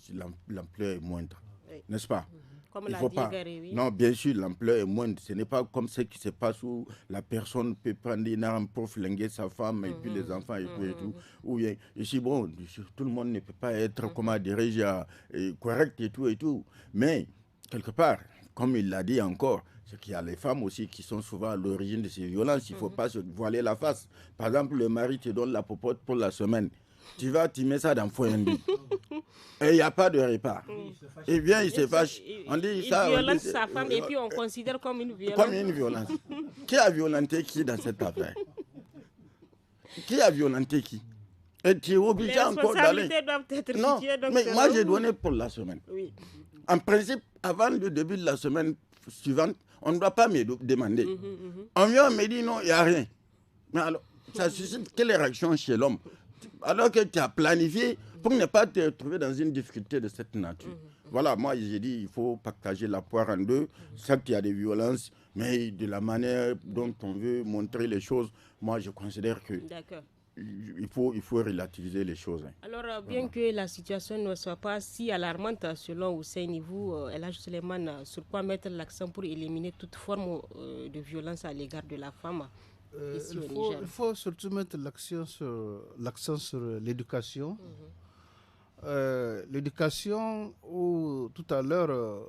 C: l'ampleur est moindre, oui. N'est-ce pas?
A: Comme l'a dit Gary, oui.
C: Non, bien sûr, l'ampleur est moindre. Ce n'est pas comme ce qui se passe où la personne peut prendre une arme pour flinguer sa femme et puis les enfants et tout. Ou bien, ici, bon, tout le monde ne peut pas être, comment dirais-je, correct et tout. Mais, quelque part, comme il l'a dit encore, c'est qu'il y a les femmes aussi qui sont souvent à l'origine de ces violences. Il ne faut pas se voiler la face. Par exemple, le mari te donne la popote pour la semaine. Tu vas, tu mets ça dans le foyer. Et il n'y a pas de repas. Et bien, il se fâche. On dit ça.
A: Il violente sa femme et puis on considère comme une violence.
C: Comme une violence. Qui a violenté qui dans cette affaire? Qui a violenté qui? Et tu es obligé encore d'aller.
A: Les responsabilités doivent être
C: non,
A: situées. Donc
C: mais moi, j'ai donné pour la semaine.
A: Oui.
C: En principe, avant le début de la semaine suivante, on ne doit pas me demander. On vient me dit non, il n'y a rien. Mais alors, ça suscite quelle réaction chez l'homme? Alors que tu as planifié pour ne pas te retrouver dans une difficulté de cette nature. Voilà, moi j'ai dit il faut partager la poire en deux. Certes, il y a des violences, mais de la manière dont on veut montrer les choses, moi je considère que il faut relativiser les choses.
A: Alors, bien que la situation ne soit pas si alarmante selon Ousseini, vous, El Hadj Suleiman, sur quoi mettre l'accent pour éliminer toute forme de violence à l'égard de la femme?
B: Il faut surtout mettre l'accent sur l'éducation. L'éducation où tout à l'heure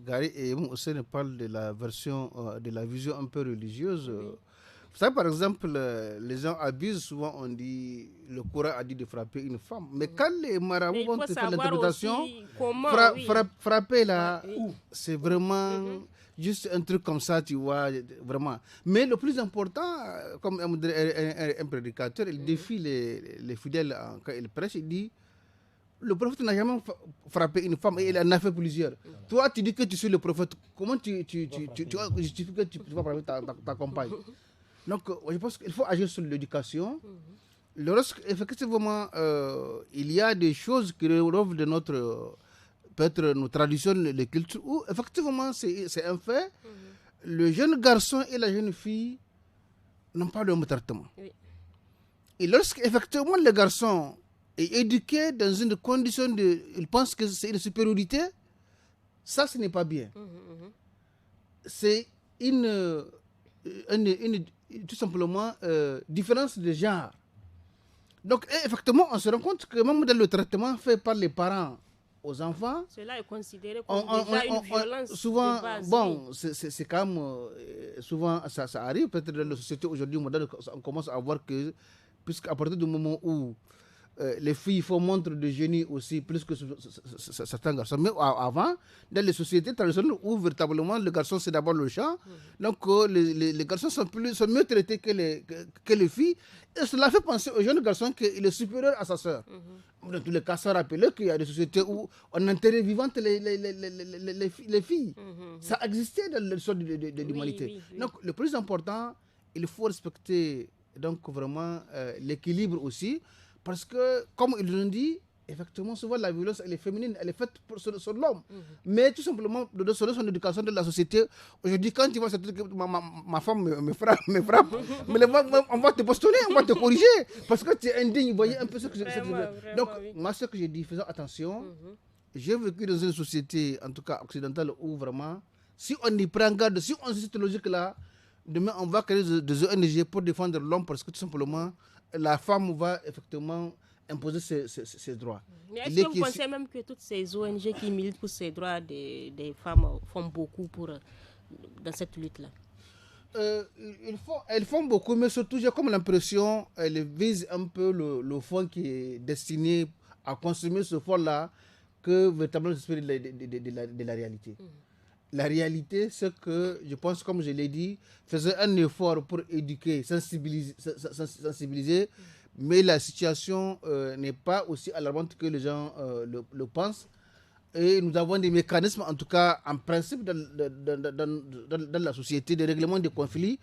B: Gary et Ousseini parlent de la version, de la vision un peu religieuse. Vous savez, par exemple, les gens abusent souvent, on dit, le Coran a dit de frapper une femme. Mais quand les marabouts vont te faire l'interprétation, frapper là, c'est vraiment... Juste un truc comme ça, tu vois, vraiment. Mais le plus important, comme un prédicateur, il défie les fidèles quand il prêche, il dit, le prophète n'a jamais frappé une femme et il en a fait plusieurs. Toi, tu dis que tu suis le prophète, comment tu justifies que tu vas frapper ta compagne? Donc, je pense qu'il faut agir sur l'éducation. Effectivement, il y a des choses qui relèvent de notre... peut-être nos traditions, les cultures, où effectivement c'est un fait, le jeune garçon et la jeune fille n'ont pas le même traitement. Oui. Et lorsqu'effectivement le garçon est éduqué dans une condition il pense que c'est une supériorité, ça ce n'est pas bien. C'est tout simplement différence de genre. Donc effectivement on se rend compte que même dans le traitement fait par les parents aux enfants.
A: Cela est considéré comme déjà une violence
B: souvent,
A: de base.
B: bon, c'est quand même, souvent ça arrive, peut-être dans la société aujourd'hui moderne, on commence à voir que, puisqu'à partir du moment où les filles font montre de génie aussi, plus que certains garçons. Mais avant, dans les sociétés traditionnelles où véritablement le garçon c'est d'abord le champ, donc les garçons sont mieux traités que les filles. Et cela fait penser au jeune garçon qu'il est supérieur à sa sœur. Dans tous les cas, ça rappelle qu'il y a des sociétés où on enterrait vivantes les filles. Ça existait dans l'histoire de l'humanité. Oui. Donc le plus important, il faut respecter donc vraiment l'équilibre aussi. Parce que, comme ils l'ont dit, effectivement, souvent la violence, elle est féminine, elle est faite sur l'homme. Mais tout simplement, selon son éducation de la société, aujourd'hui, quand tu vois ma femme me frappe, mais on va te postuler, on va te corriger, parce que tu es indigne. Vous voyez un peu ce que je veux. Donc, moi, ce que j'ai dit, faisons attention. J'ai vécu dans une société, en tout cas occidentale, où vraiment, si on y prend garde, si on suit cette logique-là, demain, on va créer des ONG pour défendre l'homme, parce que tout simplement, la femme va effectivement imposer ses droits.
A: Mais est-ce que vous pensez même que toutes ces ONG qui militent pour ces droits des femmes font beaucoup dans cette lutte-là?
B: Elles font beaucoup, mais surtout, j'ai comme l'impression qu'elles visent un peu le fonds qui est destiné à consommer ce fonds-là que véritablement l'esprit de la réalité. La réalité, c'est que, je pense, comme je l'ai dit, faisait un effort pour éduquer, sensibiliser, mais la situation n'est pas aussi alarmante que les gens le pensent. Et nous avons des mécanismes, en tout cas, en principe, dans la société, des règlements de conflits.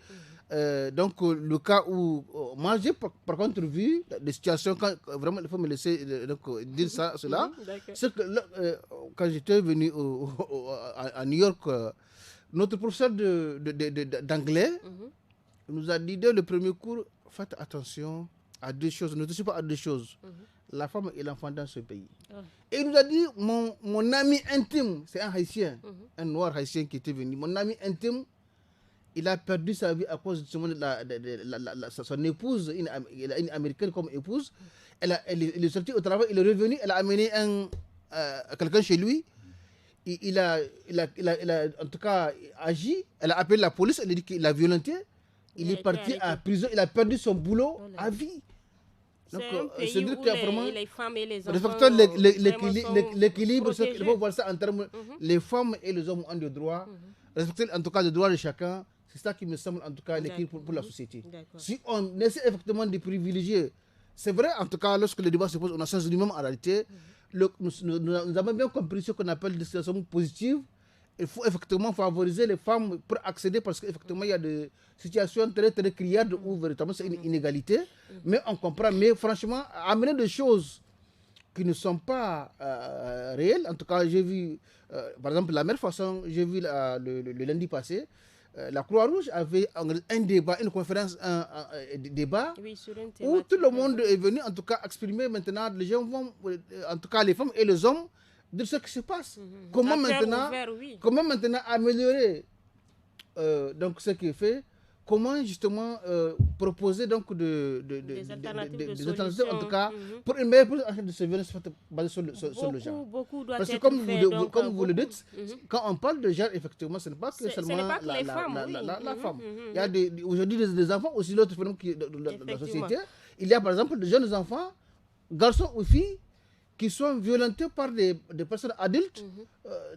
B: Donc, le cas où, moi, j'ai par contre vu des situations, quand vraiment, il faut me laisser dire cela, c'est que quand j'étais venu à New York, notre professeur d'anglais nous a dit dès le premier cours, faites attention à deux choses, ne touchez pas à deux choses, la femme et l'enfant dans ce pays. Et il nous a dit, mon ami intime, c'est un haïtien, un noir haïtien qui était venu, mon ami intime, il a perdu sa vie à cause justement de son épouse, une américaine comme épouse. Elle est sortie au travail, il est revenu, elle a amené quelqu'un chez lui. Il a en tout cas agi, elle a appelé la police, elle a dit qu'il a violenté. Il est parti à prison, il a perdu son boulot à vie.
A: Donc, c'est un pays où les femmes et les enfants...
B: Respectons l'équilibre, il faut voir ça en termes... Les femmes et les hommes ont des droits. Respecter en tout cas les droits de chacun. C'est ça qui me semble en tout cas l'équilibre pour la société. Si on essaie effectivement de privilégier, c'est vrai en tout cas lorsque le débat se pose, on a sens du même en réalité, nous avons bien compris ce qu'on appelle des situations positives. Il faut effectivement favoriser les femmes pour accéder parce qu'effectivement il y a des situations très très criardes où véritablement c'est une inégalité. Mais on comprend, mais franchement, amener des choses qui ne sont pas réelles, en tout cas j'ai vu, par exemple la même façon, j'ai vu le lundi passé, la Croix-Rouge avait un débat, une conférence, un débat où tout le monde est venu en tout cas exprimer maintenant, les gens vont, en tout cas les femmes et les hommes, de ce qui se passe. Comment maintenant améliorer donc ce qui est fait, comment justement proposer donc des alternatives en tout cas pour une meilleure prise en charge de ces violences basées sur le genre. Parce que comme vous le dites, quand on parle de genre, effectivement, ce n'est pas que seulement la femme. Il y a aujourd'hui des enfants, aussi l'autre phénomène de la société. Il y a par exemple des jeunes enfants, garçons ou filles, qui sont violentés par des personnes adultes,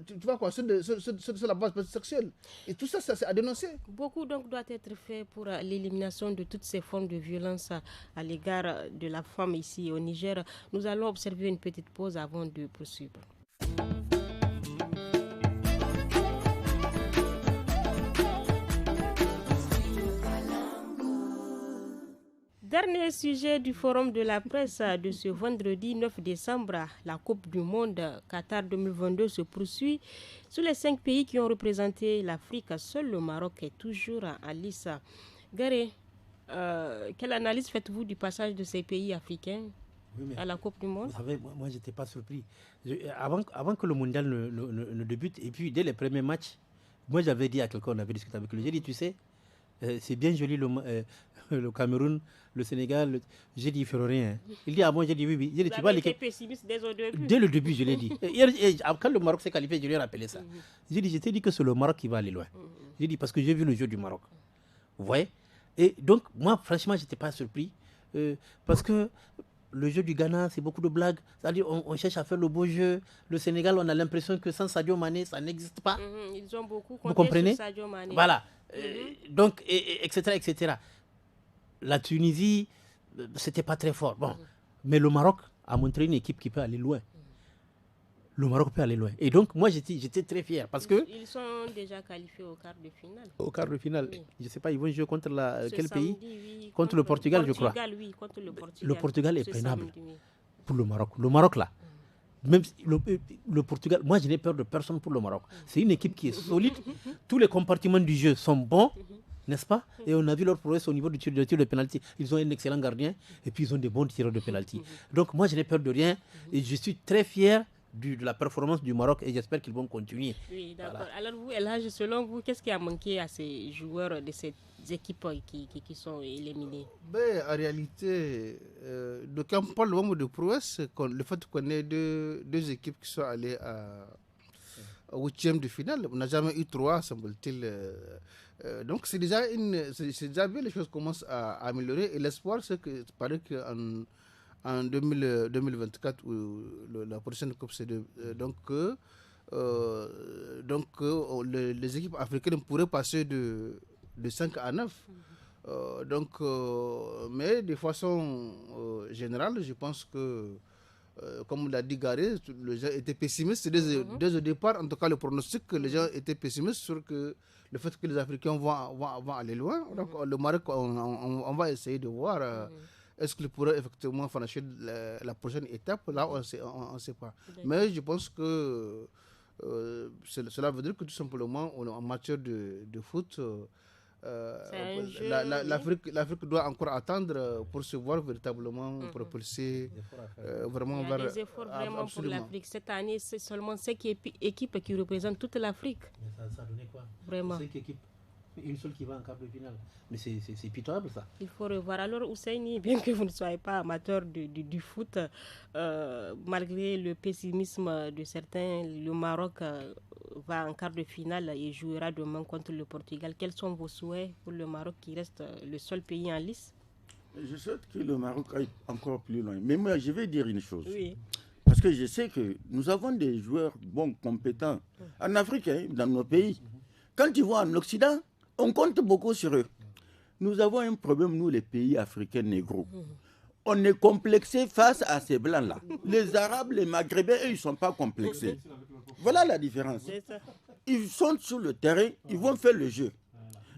B: tu vois quoi, sur la base sexuelle. Et tout ça, c'est à dénoncer.
A: Beaucoup donc doit être fait pour l'élimination de toutes ces formes de violence à l'égard de la femme ici au Niger. Nous allons observer une petite pause avant de poursuivre. Dernier sujet du forum de la presse de ce vendredi 9 décembre, la Coupe du Monde Qatar 2022 se poursuit. Sur les 5 pays qui ont représenté l'Afrique, seul le Maroc est toujours en lice. Garé, quelle analyse faites-vous du passage de ces pays africains à la Coupe du Monde?
D: Vous savez, moi je n'étais pas surpris. Avant que le mondial ne débute, et puis dès les premiers matchs, moi j'avais dit à quelqu'un, on avait discuté avec lui, j'ai dit, tu sais, c'est bien joli le Cameroun, le Sénégal. J'ai dit, il ne fera rien. Il dit, ah bon, j'ai dit, oui. J'ai dit,
A: tu été pessimiste dès le début.
D: Dès le début, je l'ai dit. Quand le Maroc s'est qualifié, je lui ai rappelé ça. J'ai dit, je t'ai dit que c'est le Maroc qui va aller loin. J'ai dit, parce que j'ai vu le jeu du Maroc. Vous voyez? Et donc, moi, franchement, je n'étais pas surpris. Parce que le jeu du Ghana, c'est beaucoup de blagues. C'est-à-dire, on cherche à faire le beau jeu. Le Sénégal, on a l'impression que sans Sadio Mané, ça n'existe pas.
A: Ils ont beaucoup
D: compté. Vous comprenez?
A: Sur Sadio Mané.
D: Voilà. Donc, etc. La Tunisie, c'était pas très fort. Bon. Mais le Maroc a montré une équipe qui peut aller loin. Le Maroc peut aller loin. Et donc, moi, j'étais très fier parce que...
A: Ils sont déjà qualifiés au quart de finale.
D: Au quart de finale. Oui. Je ne sais pas, ils vont jouer contre quel
A: samedi,
D: pays
A: oui,
D: contre le Portugal, je crois.
A: Oui, contre le Portugal.
D: Le Portugal est pénable
A: samedi, oui.
D: pour le Maroc. Le Maroc, là, même le Portugal, moi, je n'ai peur de personne pour le Maroc. C'est une équipe qui est solide. Tous les compartiments du jeu sont bons, n'est-ce pas? Et on a vu leur progrès au niveau du tir de pénalty. Ils ont un excellent gardien et puis ils ont des bons tireurs de pénalty. Donc, moi, je n'ai peur de rien et je suis très fier de la performance du Maroc et j'espère qu'ils vont continuer.
A: Oui, d'accord. Voilà. Alors vous, Elhaj, selon vous, qu'est-ce qui a manqué à ces joueurs de ces équipes qui sont éliminées?
B: En réalité, d'aucuns parlent vraiment de prouesse, le fait qu'on ait deux équipes qui sont allées au 8e de finale. On n'a jamais eu 3, semble-t-il. Donc c'est déjà bien, les choses commencent à améliorer et l'espoir, c'est que paraît qu'en 2024 ou la prochaine Coupe C2, les équipes africaines pourraient passer de 5 à 9. Mais de façon générale, je pense que, comme l'a dit Garé, les gens étaient pessimistes dès le départ. En tout cas, le pronostic, les gens étaient pessimistes sur le fait que les Africains vont aller loin. Donc, le Maroc, on va essayer de voir. Est-ce qu'il pourrait effectivement franchir la prochaine étape? Là, on ne sait pas. Mais je pense que cela veut dire que tout simplement, en matière de foot, l'Afrique doit encore attendre pour se voir véritablement propulser vraiment vers...
A: Il y a des efforts vraiment pour l'Afrique. Cette année, c'est seulement 5 équipes qui représentent toute l'Afrique.
D: Mais ça a donné quoi?
A: Vraiment.
D: 5 équipes. Une seule qui va en quart de finale. Mais c'est pitoyable ça.
A: Il faut revoir. Alors Ousseini, bien que vous ne soyez pas amateur du foot, malgré le pessimisme de certains, le Maroc va en quart de finale et jouera demain contre le Portugal. Quels sont vos souhaits pour le Maroc qui reste le seul pays en lice?
C: Je souhaite que le Maroc aille encore plus loin. Mais moi, je vais dire une chose.
A: Oui.
C: Parce que je sais que nous avons des joueurs bons, compétents en Afrique, dans nos pays. Quand tu vois en Occident, on compte beaucoup sur eux. Nous avons un problème, nous, les pays africains négros. On est complexé face à ces blancs-là. Les Arabes, les Maghrébins, eux, ils ne sont pas complexés. Voilà la différence. Ils sont sur le terrain, ils vont faire le jeu.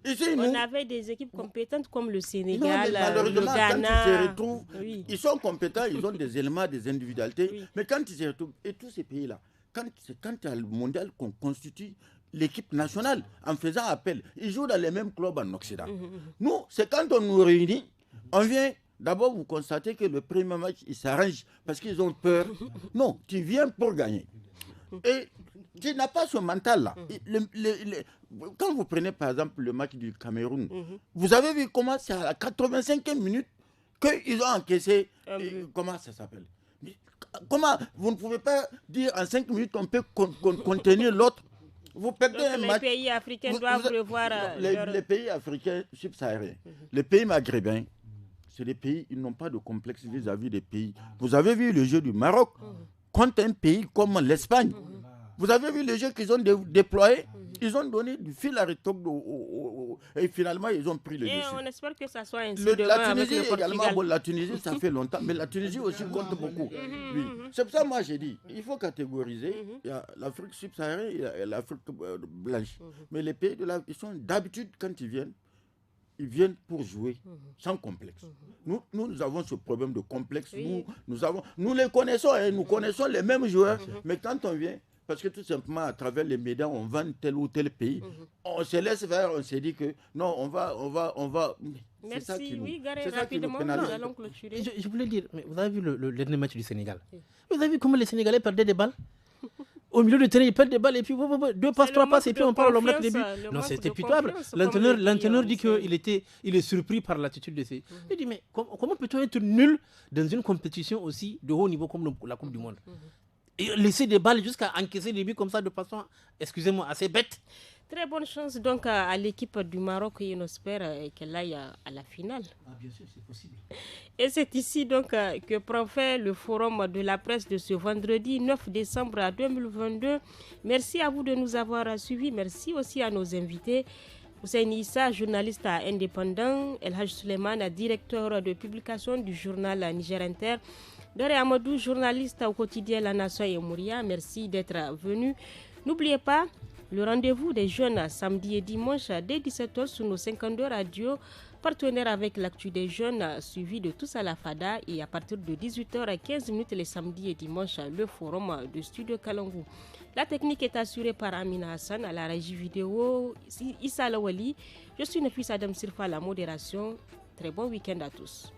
C: Ici,
A: on avait des équipes compétentes comme le Sénégal, le Ghana.
C: Quand ils se retrouvent, ils sont compétents, ils ont des éléments, des individualités. Mais quand ils se retrouvent, et tous ces pays-là, quand il y a le mondial qu'on constitue, l'équipe nationale, en faisant appel, ils jouent dans les mêmes clubs en Occident. Nous, c'est quand on nous réunit, on vient, d'abord vous constatez que le premier match, ils s'arrangent parce qu'ils ont peur. Non, tu viens pour gagner. Et tu n'as pas ce mental-là. Quand vous prenez par exemple le match du Cameroun, vous avez vu comment c'est à la 85e minute qu'ils ont encaissé, comment ça s'appelle? Comment vous ne pouvez pas dire en 5 minutes on peut contenir l'autre? Vous perdez un match.
A: Les pays africains doivent revoir
C: les pays africains subsahariens, les pays maghrébins, c'est des pays, ils n'ont pas de complexe vis-à-vis des pays. Vous avez vu le jeu du Maroc contre un pays comme l'Espagne. Vous avez vu le jeu qu'ils ont déployé. Ils ont donné du fil à retordre et finalement ils ont pris le dessus.
A: Et on espère que ça soit ainsi
C: la Tunisie également, bon, la Tunisie ça fait longtemps, mais la Tunisie aussi compte beaucoup. Oui. C'est pour ça que moi j'ai dit, il faut catégoriser. Il y a l'Afrique subsaharienne et l'Afrique blanche. Mais les pays de là, ils sont d'habitude quand ils viennent pour jouer sans complexe. Nous avons ce problème de complexe. Nous les connaissons, nous connaissons les mêmes joueurs, mais quand on vient, parce que tout simplement, à travers les médias, on vend tel ou tel pays. On se laisse faire, on se dit que non, on va.
A: Merci,
C: ça qui
A: oui, Garé, rapidement, nous allons clôturer.
D: Je voulais dire, mais vous avez vu le dernier match du Sénégal? Vous avez vu comment les Sénégalais perdaient des balles? Au milieu de terrain, il perd des balles et puis 2 passes, 3 passes et puis on parle au l'omelette début. Non, c'était pitoyable. L'entraîneur dit qu'il est surpris par l'attitude de ces. Il dit mais comment peut-on être nul dans une compétition aussi de haut niveau comme la Coupe du Monde et laisser des balles jusqu'à encaisser des buts comme ça de façon, excusez-moi, assez bête.
A: Très bonne chance donc à l'équipe du Maroc et on espère qu'elle aille à la finale.
D: Ah, bien sûr, c'est possible.
A: Et c'est ici donc que prend fin le forum de la presse de ce vendredi 9 décembre 2022. Merci à vous de nous avoir suivis. Merci aussi à nos invités. Hussein Issa, journaliste indépendant. El Haj Suleiman, directeur de publication du journal Niger Inter. Dore Amadou, journaliste au quotidien La Nation et Mouria. Merci d'être venu. N'oubliez pas le rendez-vous des jeunes samedi et dimanche dès 17h sur nos 52 radios partenaires avec l'actu des jeunes suivi de tous à la FADA et à partir de 18h15 les samedis et dimanches le forum de Studio Kalangou. La technique est assurée par Amina Hassan à la régie vidéo Issa Lawali. Je suis Nefis Adam Sirfa à la modération. Très bon week-end à tous.